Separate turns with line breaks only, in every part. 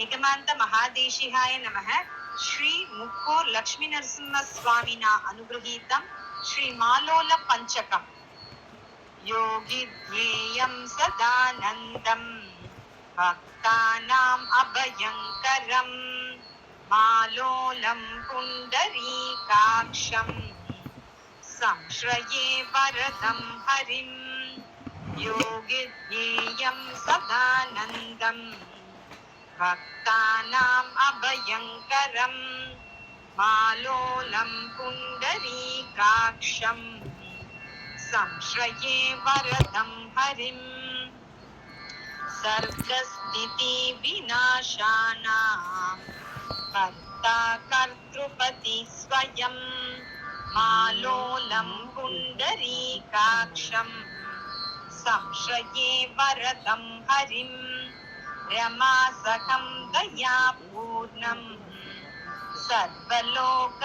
నిగమాంత మహాదేశిహాయ నమః. శ్రీ ముక్కూర్ లక్ష్మీ నరసింహస్వామినా అనుగృహీతం శ్రీ మాలోల పంచకం. యోగి ధ్యేయం సదానందం భక్తానాం అభయంకరం మాలోలం పుండరీకాక్షం సంశ్రయే వరదం హరిం. యోగి ధ్యేయం సదానందం భక్తానాం అభయంకరం మాలోలం పుండరీకాక్షం సంశ్రయే వరదం హరిం. సర్గస్థితి వినాశానాం కర్తా కర్తృపతి స్వయం మాలోలం పుండరీకాక్షం సంశ్రయే వరదం హరిం. రమాసకం దయాపూర్ణం సర్వలోక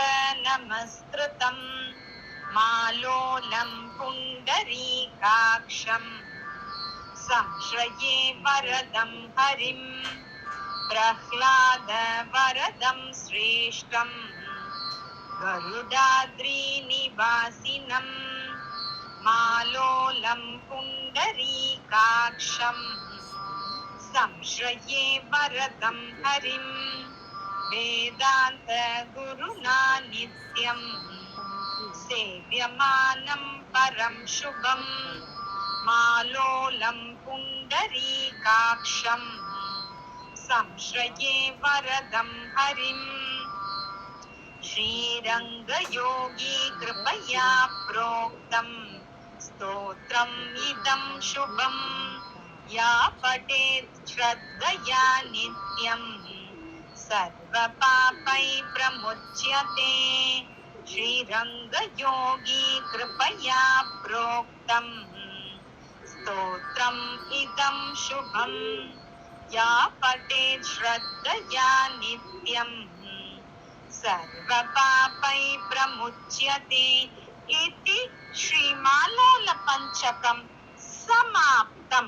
నమస్కృతం మాలోలం పుండరీకాక్షం సంశ్రయే వరదం హరిం. ప్రహ్లాద వరదం శ్రేష్టం గరుడాద్రి నివాసినం మాలోలం పుండరీకాక్షం సంశ్రయే వరదం హరిం. వేదాంత గురునా నిత్యం సేవ్యమానం పరం శుభం మాలోలం పుండరీకాక్షం సంశ్రయే వరదం హరిం. శ్రీరంగయోగి కృపయా ప్రోక్తం స్తోత్రం ఇదం శుభం యా పఠేత్ శ్రద్ధయా నిత్యం సర్వపాపై ప్రముచ్యతే. శ్రీరంగయోగి కృపయా ప్రోక్తం స్తోత్రం ఇదం శుభం యా పఠేత్ శ్రద్ధయా నిత్యం సర్వపాపై ప్రముచ్యతే. ఇతి శ్రీమాలోల పంచకం సమాప్తం.